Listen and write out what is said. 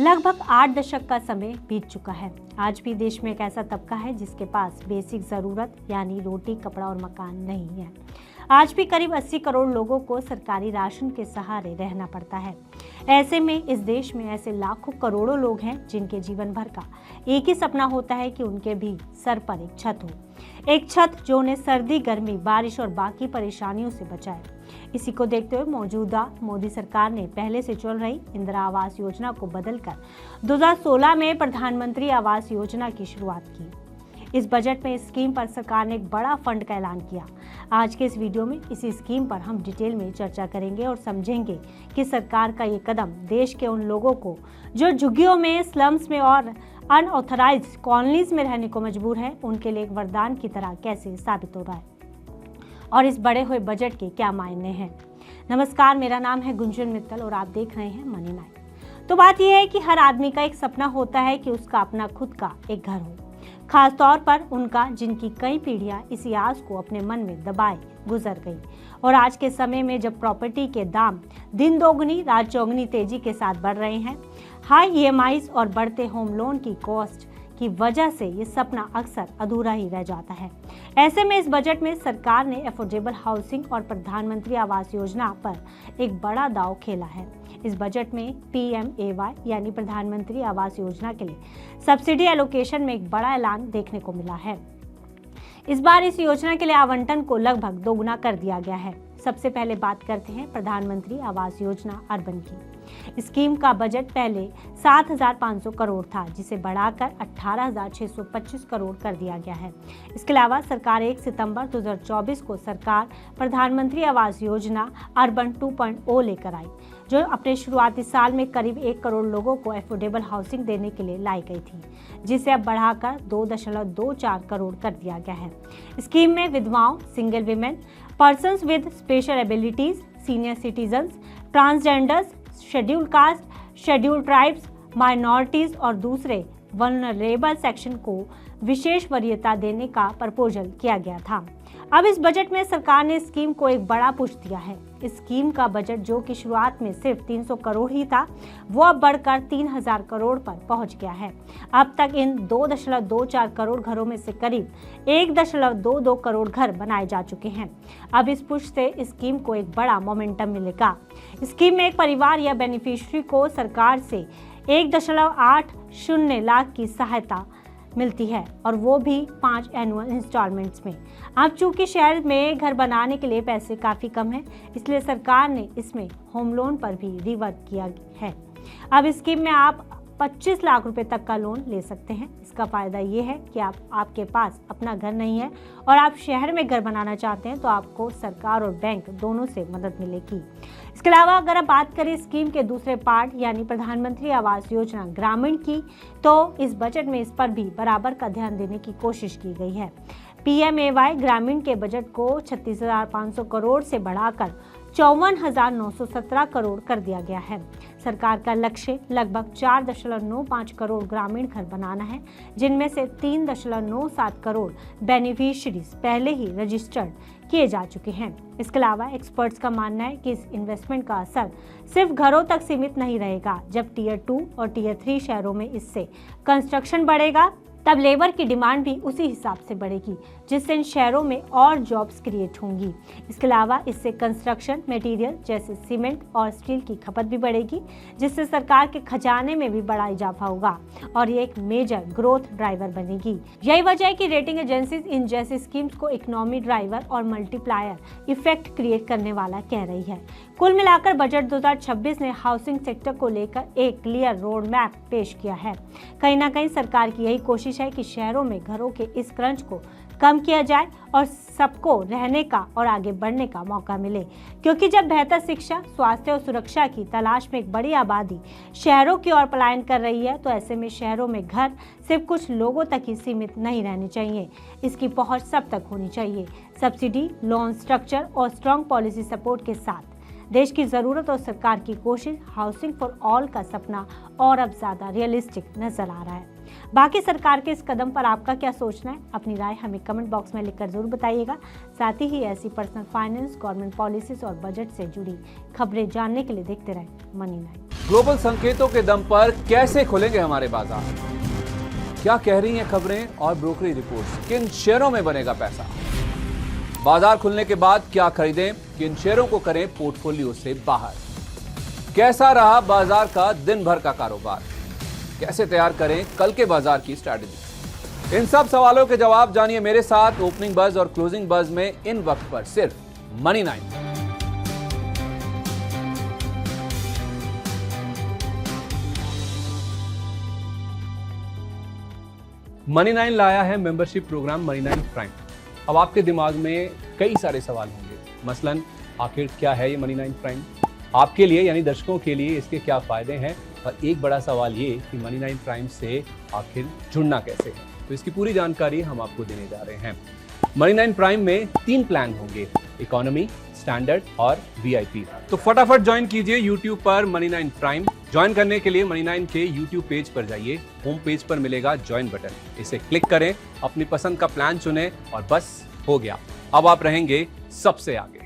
लगभग 8 दशक का समय बीत चुका है। आज भी देश में एक ऐसा तबका है जिसके पास बेसिक जरूरत यानी रोटी, कपड़ा और मकान नहीं है। आज भी करीब 80 करोड़ लोगों को सरकारी राशन के सहारे रहना पड़ता है। ऐसे में इस देश में ऐसे लाखों करोड़ों लोग हैं जिनके जीवन भर का एक ही सपना होता है कि उनके भी सर पर एक छत हो, एक छत जो उन्हें सर्दी, गर्मी, बारिश और बाकी परेशानियों से बचाए। इसी को देखते हुए मौजूदा मोदी सरकार ने पहले से चल रही इंदिरा आवास योजना को बदलकर 2016 में प्रधानमंत्री आवास योजना की शुरुआत की। इस बजट में इस स्कीम पर सरकार ने एक बड़ा फंड का ऐलान किया। आज के इस वीडियो में इसी स्कीम पर हम डिटेल में चर्चा करेंगे और समझेंगे कि सरकार का ये कदम देश के उन लोगों को जो झुग्गियों में, स्लम्स में और अनऑथराइज्ड कॉलोनीज में रहने को मजबूर है, उनके लिए एक वरदान की तरह कैसे साबित हो रहा है और इस बड़े हुए बजट के क्या मायने हैं। नमस्कार, मेरा नाम है गुंजन मित्तल और आप देख रहे हैं मनी नाइट। तो बात यह है कि हर आदमी का एक सपना होता है कि उसका अपना खुद का एक घर हो, खास तौर पर उनका जिनकी कई पीढ़ियां इसी आस को अपने मन में दबाए गुजर गई। और आज के समय में जब प्रॉपर्टी के दाम दिन दोगुनी रात चौगुनी तेजी के साथ बढ़ रहे हैं, हाई ईएमआईज और बढ़ते होम लोन की कॉस्ट की वजह से ये सपना अक्सर अधूरा ही रह जाता है। ऐसे में इस बजट में सरकार ने अफोर्डेबल हाउसिंग और प्रधानमंत्री आवास योजना पर एक बड़ा दांव खेला है। इस बजट में PMAY यानी प्रधानमंत्री आवास योजना के लिए सब्सिडी एलोकेशन में एक बड़ा ऐलान देखने को मिला है। इस बार इस योजना के लिए आवंटन को लगभग दोगुना कर दिया गया है। सबसे पहले बात करते हैं प्रधानमंत्री आवास योजना अर्बन की। स्कीम का बजट पहले 7,500 करोड़ था, जिसे बढ़ाकर 18,625 करोड़ कर दिया गया है। इसके अलावा सरकार 1 सितंबर 2024 को सरकार प्रधानमंत्री आवास योजना अर्बन 2.0 लेकर आई, जो अपने शुरुआती साल में करीब 1 करोड़ लोगों को अफोर्डेबल हाउसिंग देने के लिए लाई गई थी, जिसे अब बढ़ाकर 2.24 करोड़ कर दिया गया है। स्कीम में विधवाओं, single women, persons with special abilities, senior citizens, transgenders, scheduled caste, scheduled tribes, minorities और दूसरे वल्नरेबल सेक्शन को विशेष वरीयता देने का प्रपोजल किया गया था। अब इस बजट में सरकार ने स्कीम को एक बड़ा पुश दिया है। इस स्कीम का बजट जो कि शुरुआत में सिर्फ 300 करोड़ ही था, वो अब बढ़कर 3,000 करोड़ पर पहुंच गया है। अब तक इन 2.24 करोड़ घरों में से करीब 1.22 करोड़ घर बनाए जा चुके हैं। अब इस पुश से स्कीम को एक बड़ा मोमेंटम मिलेगा। स्कीम में एक परिवार या बेनिफिशियरी को सरकार से 1.80 लाख की सहायता मिलती है और वो भी 5 एनुअल इंस्टॉलमेंट्स में। अब चूंकि शहर में घर बनाने के लिए पैसे काफ़ी कम हैं, इसलिए सरकार ने इसमें होम लोन पर भी रिवर्क किया है। अब इस स्कीम में आप 25 लाख रुपए तक का लोन ले सकते हैं। इसका फ़ायदा ये है कि आपके पास अपना घर नहीं है और आप शहर में घर बनाना चाहते हैं, तो आपको सरकार और बैंक दोनों से मदद मिलेगी। इसके अलावा अगर आप बात करें स्कीम के दूसरे पार्ट यानी प्रधानमंत्री आवास योजना ग्रामीण की, तो इस बजट में इस पर भी बराबर का ध्यान देने की कोशिश की गई है। PMAY ग्रामीण के बजट को 36,500 करोड़ से बढ़ाकर 54,917 करोड़ कर दिया गया है। सरकार का लक्ष्य लगभग 4.95 करोड़ ग्रामीण घर बनाना है, जिनमें से 3.97 करोड़ बेनिफिशियरीज पहले ही रजिस्टर्ड किए जा चुके हैं। इसके अलावा एक्सपर्ट्स का मानना है कि इस इन्वेस्टमेंट का असर सिर्फ घरों तक सीमित नहीं रहेगा। जब टियर 2 और टियर 3 शहरों में इससे कंस्ट्रक्शन बढ़ेगा, तब लेबर की डिमांड भी उसी हिसाब से बढ़ेगी, जिससे इन शहरों में और जॉब्स क्रिएट होंगी। इसके अलावा इससे कंस्ट्रक्शन मटेरियल जैसे सीमेंट और स्टील की खपत भी बढ़ेगी, जिससे सरकार के खजाने में भी बड़ा इजाफा होगा और ये एक मेजर ग्रोथ ड्राइवर बनेगी। यही वजह है कि रेटिंग एजेंसीज इन जैसी स्कीम्स को इकोनॉमी ड्राइवर और मल्टीप्लायर इफेक्ट क्रिएट करने वाला कह रही है। कुल मिलाकर बजट 2026 ने हाउसिंग सेक्टर को लेकर एक क्लियर रोड मैप पेश किया है। कहीं ना कहीं सरकार की यही कोशिश है कि शहरों में घरों के इस क्रंच को कम किया जाए और सबको रहने का और आगे बढ़ने का मौका मिले, क्योंकि जब बेहतर शिक्षा, स्वास्थ्य और सुरक्षा की तलाश में एक बड़ी आबादी शहरों की ओर पलायन कर रही है, तो ऐसे में शहरों में घर सिर्फ कुछ लोगों तक ही सीमित नहीं रहने चाहिए। इसकी पहुंच सब तक होनी चाहिए। सब्सिडी, लोन स्ट्रक्चर और स्ट्रॉन्ग पॉलिसी सपोर्ट के साथ देश की ज़रूरत और सरकार की कोशिश हाउसिंग फॉर ऑल का सपना और अब ज़्यादा रियलिस्टिक नजर आ रहा है। बाकी सरकार के इस कदम पर आपका क्या सोचना है? अपनी राय हमें कमेंट बॉक्स में लिखकर जरूर बताइएगा। साथ ही ऐसी पर्सनल फाइनेंस, गवर्नमेंट पॉलिसीज और बजट से जुड़ी खबरें जानने के लिए देखते रहें मनी 9। ग्लोबल संकेतों के दम पर कैसे खुलेंगे हमारे बाजार? क्या कह रही हैं खबरें और ब्रोकरेज रिपोर्ट्स? किन शेयरों में बनेगा पैसा? बाजार खुलने के बाद क्या खरीदें? किन शेयरों को करें पोर्टफोलियो से बाहर? कैसा रहा बाजार का दिन भर का कारोबार? कैसे तैयार करें कल के बाजार की स्ट्रैटेजी? इन सब सवालों के जवाब जानिए मेरे साथ ओपनिंग बज और क्लोजिंग बज में, इन वक्त पर सिर्फ मनी 9। मनी 9 लाया है मेंबरशिप प्रोग्राम मनी 9 प्राइम। अब आपके दिमाग में कई सारे सवाल होंगे, मसलन आखिर क्या है ये मनी 9 प्राइम? आपके लिए यानी दर्शकों के लिए इसके क्या फायदे हैं? और एक बड़ा सवाल ये कि मनी 9 प्राइम से आखिर जुड़ना कैसे है? तो इसकी पूरी जानकारी हम आपको देने जा रहे हैं। मनी 9 प्राइम में 3 प्लान होंगे, इकोनॉमी, स्टैंडर्ड और वीआईपी। तो फटाफट ज्वाइन कीजिए यूट्यूब पर मनी 9 प्राइम। ज्वाइन करने के लिए मनी 9 के यूट्यूब पेज पर जाइए, होम पेज पर मिलेगा ज्वाइन बटन, इसे क्लिक करें, अपनी पसंद का प्लान चुनें और बस हो गया, अब आप रहेंगे सबसे आगे।